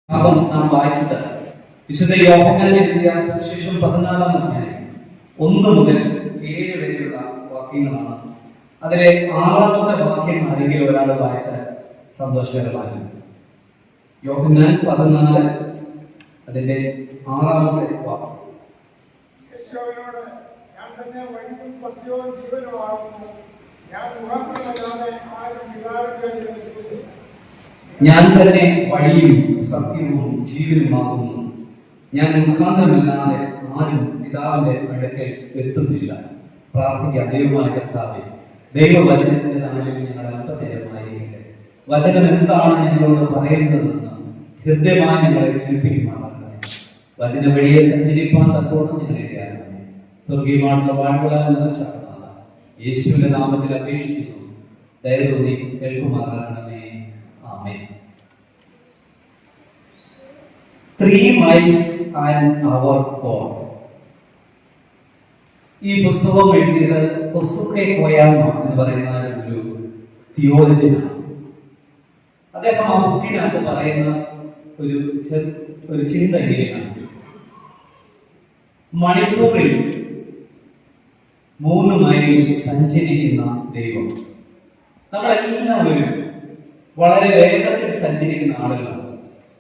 ഭാഗം നാം വായിച്ചത് വിശുദ്ധ യോഹന്നാൻ എഴുതിയ സുവിശേഷം 14-ാം അധ്യായം 1 മുതൽ 7 വരെയുള്ള വാക്യങ്ങളാണ്. അതിലെ 6-ാമത്തെ വാക്യം ആരെങ്കിലും ഒരാൾ വായിച്ചാൽ സന്തോഷകരമാണ്. യോഹന്നാൻ 14 അതിന്റെ 6-ാമത്തെ വാക്യം. ഞാൻ തന്നെ വഴിയും സത്യവും ജീവനുമാകുന്നു. ഞാൻ മുഖാന്തരമല്ലാതെ ആരും പിതാവിന്റെ അടുക്കൽ എത്തുന്നില്ല. പ്രാർത്ഥിക്കുക. ദൈവമായ കർത്താവേ, ദൈവവചനത്തിന്റെ നാളിൽ ഞങ്ങൾ അല്പനേരമായിരിക്കട്ടെ. വചനം എന്താണ് ഞങ്ങളോട് പറയുന്നതെന്ന് ഹൃദ്യമായി ഞങ്ങളെ കേൾപ്പിക്കുമാറാകണമേ. വചന വഴിയെ സഞ്ചരിപ്പാൻ തക്കോണം ഞങ്ങളെ ഇടയാക്കണമേ. സ്വർഗീയമായിട്ടുള്ള വാഴ്വുകളാൽ നിറച്ചാണ് യേശുവിന്റെ നാമത്തിൽ അപേക്ഷിക്കുന്നു. ദയതോന്നി കേൾക്കുമാറാകണമേ. ആമേൻ. 3 miles and our God. ഈ പുസ്തകം എഴുതിയത് ഹൊസുക്കെ കോയാമ എന്ന് പറയുന്ന ഒരു തിയോളജിയനാണ്. അദ്ദേഹം ആ ബുക്കിനകത്ത് പറയുന്ന ഒരു ചിന്ത ഇങ്ങനെയാണ്: മണിക്കൂറിൽ 3 മൈൽ സഞ്ചരിക്കുന്ന ദൈവം. നമ്മളെല്ലാവരും വളരെ വേഗത്തിൽ സഞ്ചരിക്കുന്ന ആളുകളാണ്.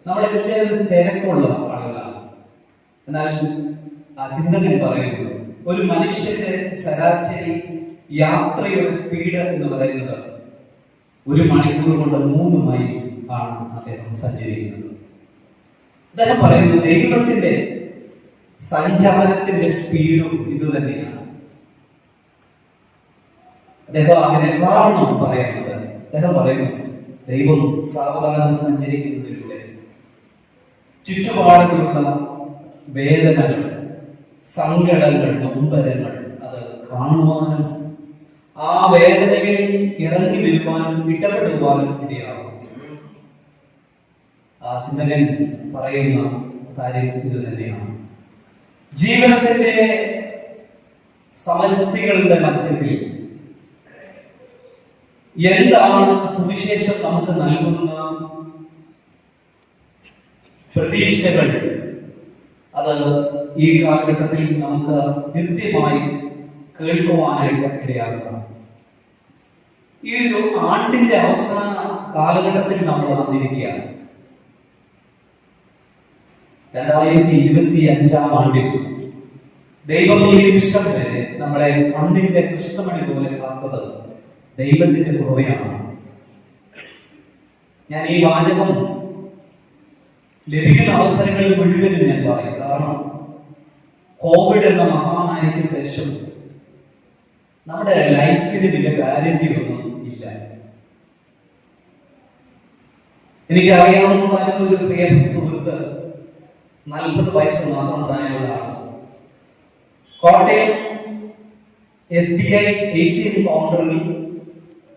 നമ്മളെല്ലാവരും തിരക്കുള്ള ആളുകളാണ്. എന്നാൽ ആ ചിന്തകൻ പറയുന്നത് ഒരു മനുഷ്യന്റെ ശരാശരി യാത്രയുടെ സ്പീഡ് എന്ന് പറയുന്നത് 1 മണിക്കൂർ കൊണ്ട് 3 മൈൽ ആണ് അദ്ദേഹം സഞ്ചരിക്കുന്നത്. അദ്ദേഹം പറയുന്നത് ദൈവത്തിന്റെ സഞ്ചാരത്തിന്റെ സ്പീഡും ഇത് തന്നെയാണ്. അദ്ദേഹം അതിനെ കാരണം പറയുന്നത്, അദ്ദേഹം പറയുന്നു ദൈവം സാവധാനം സഞ്ചരിക്കുന്നതിലൂടെ ചുറ്റുപാടുകളുള്ള വേദനകൾ, സങ്കടങ്ങൾ, നൊമ്പരങ്ങൾ അത് കാണുവാനും ആ വേദനകളിൽ ഇറങ്ങി വരുവാനും ഇടപെടുവാനും ഇടയാകും. ആ ചിന്തകൻ പറയുന്ന കാര്യം ഇത് തന്നെയാണ്. ജീവിതത്തിന്റെ സമസ്യകളുടെ മധ്യത്തിൽ എന്താണ് സുവിശേഷം നമുക്ക് നൽകുന്ന പ്രതീക്ഷകൾ? അത് ഈ കാലഘട്ടത്തിൽ നമുക്ക് കൃത്യമായി കേൾക്കുവാനായിട്ട് ഇടയാകുക. ഈ ഒരു ആണ്ടിന്റെ അവസാന കാലഘട്ടത്തിൽ നമ്മൾ വന്നിരിക്കുകയാണ്. 2025 ആണ്ടിൽ ദൈവം ഈ നിമിഷം വരെ നമ്മളെ കണ്ണിന്റെ കൃഷ്ണമണി പോലെ കാത്തത് ദൈവത്തിന്റെ കൃപയാണ്. ഞാൻ ഈ വാചകം ലഭിക്കുന്ന അവസരങ്ങളിൽ മുഴുവനും ഞാൻ പറയും. കാരണം കോവിഡ് എന്ന മഹാമാരിക്ക് ശേഷം നമ്മുടെ ലൈഫിന് വലിയ ഗ്യാരണ്ടി ഒന്നും ഇല്ല. എനിക്കറിയാവുന്ന ഒരു പ്രിയ സുഹൃത്ത് 40 വയസ്സ് മാത്രം പ്രായമുള്ളതാണ്. കോട്ടയം SBI ATM കൗണ്ടറിൽ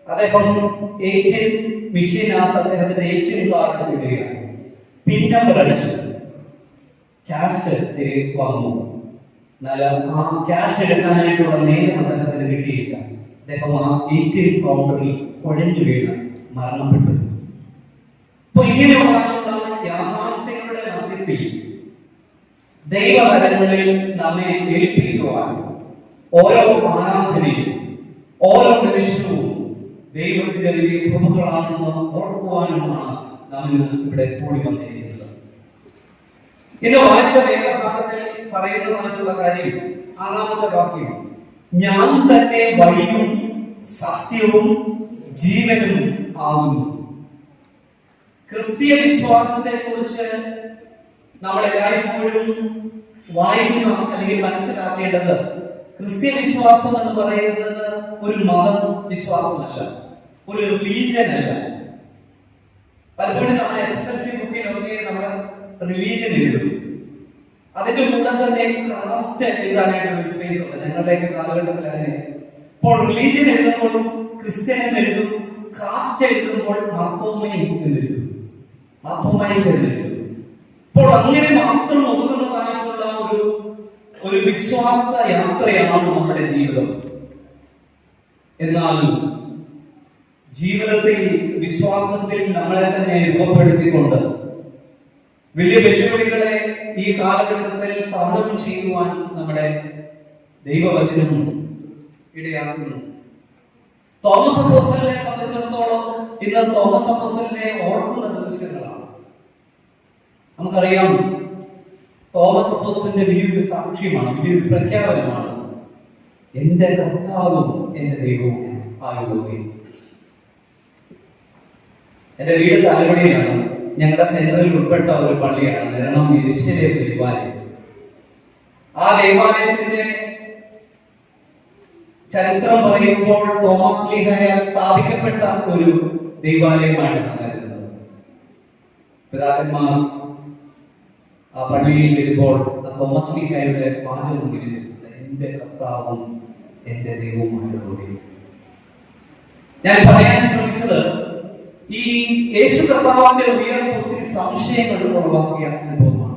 അദ്ദേഹം ATM മെഷീനകത്ത് അദ്ദേഹത്തിന്റെ ATM കാർഡ് ഇടുകയാണ്. പിൻ നമ്പർ അടിച്ചു ക്യാഷ് തിരികെ വന്നു. എന്നാൽ ആ ക്യാഷ് എടുക്കാനായിട്ടുള്ള നേരം അദ്ദേഹത്തിന് കിട്ടിയില്ല. അദ്ദേഹം ആ ATM കൗണ്ടറിൽ കുഴഞ്ഞു വീണ് മരണപ്പെട്ടു. അപ്പൊ ഇങ്ങനെയുള്ള യാഥാർത്ഥ്യങ്ങളുടെ മധ്യത്തിൽ ദൈവകരങ്ങളിൽ നമ്മെ ഏൽപ്പിക്കുവാൻ ഓരോ ആരാധനയും ഓരോ നിമിഷവും ദൈവത്തിന്റെ വലിയ കൃപകളാണെന്ന് ഓർക്കുവാനുമാണ് നാം ഇവിടെ കൂടി വന്നിരിക്കുന്നത്. ഇന്ന് വായിച്ച വേദഭാഗത്തിൽ പറയുന്നതായിട്ടുള്ള കാര്യം 6-ാമത്തെ വാക്യം: ഞാൻ തന്നെ വഴിയും സത്യവും ജീവനും ആകുന്നു. ക്രിസ്തീയ വിശ്വാസത്തെ കുറിച്ച് നമ്മൾ എല്ലായ്പ്പോഴും വായിക്കുന്ന അല്ലെങ്കിൽ മനസ്സിലാക്കേണ്ടത്, ക്രിസ്തീയ വിശ്വാസം എന്ന് പറയുന്നത് ഒരു മതം വിശ്വാസമല്ല, ഒരു റിലീജിയൻ അല്ല. പലപ്പോഴും നമ്മുടെ SSLC ബുക്കിലൊക്കെ നമ്മുടെ റിലീജിയൻ എഴുതും. അതിന്റെ കൂടെ തന്നെ കാസ്റ്റ് എഴുതാനായിട്ടുള്ള ഒരു സ്പേസ് ഉണ്ട്. ഞങ്ങളുടെയൊക്കെ കാലഘട്ടത്തിൽ അങ്ങനെ. ഇപ്പോൾ റിലീജിയൻ എഴുതുമ്പോൾ ക്രിസ്ത്യൻ എന്ന് എഴുതും, കാസ്റ്റ് എഴുതുമ്പോൾ മാർത്തോമൈൻ എന്ന് എഴുതും, മാർത്തോമൈറ്റ് എന്ന് എഴുതും. ഇപ്പോൾ അങ്ങനെ മാത്രം ഒതുങ്ങുന്നതായിട്ടുള്ള ഒരു വിശ്വാസ യാത്രയാണ് നമ്മുടെ ജീവിതം. എന്നാൽ ജീവിതത്തിൽ വിശ്വാസത്തിൽ നമ്മളെ തന്നെ രൂപപ്പെടുത്തിക്കൊണ്ട് വലിയ വെല്ലുവിളികളെ ഈ കാലഘട്ടത്തിൽ തരണം ചെയ്യുവാൻ നമ്മുടെ ദൈവവചനം ഇടയാക്കുന്നു. തോമസ് അപ്പോസ്തലനെ സംബന്ധിച്ചിടത്തോളം ഇന്ന് തോമസ് അപ്പോസ്തലനെ ഓർക്കുന്ന ദിവസങ്ങളാണ്. നമുക്കറിയാം, തോമസ് അപ്പോസ്തലന്റെ വലിയൊരു സാക്ഷ്യമാണ്, വലിയൊരു പ്രഖ്യാപനമാണ്, എന്റെ കർത്താവും എന്റെ ദൈവവും ആയുള്ളവേ. എന്റെ വീട് തലമുടിയാണ്. ഞങ്ങളുടെ സെന്ററിൽ ഉൾപ്പെട്ട ഒരു പള്ളിയാണ് നിരണം യെരൂശലേം ദേവാലയം. ആ ദേവാലയത്തിന്റെ ചരിത്രം പറയുമ്പോൾ തോമസ് ലീഹയാൽ സ്ഥാപിക്കപ്പെട്ട ഒരു ദൈവാലയമായിട്ടാണ് കരുതുന്നത്. പിതാക്കന്മാർ ആ പള്ളിയിൽ വരുമ്പോൾ തോമസ് ലീഹയുടെ വാചകം എന്റെ കർത്താവും എന്റെ ദൈവവുമായുള്ളവേ. ഞാൻ പറയാൻ ശ്രമിച്ചത്, ഈ യേശു കർത്താവിന്റെ ഉയർപ്പ് ഒത്തിരി സംശയങ്ങൾ ഉളവാക്കിയ അനുഭവമാണ്.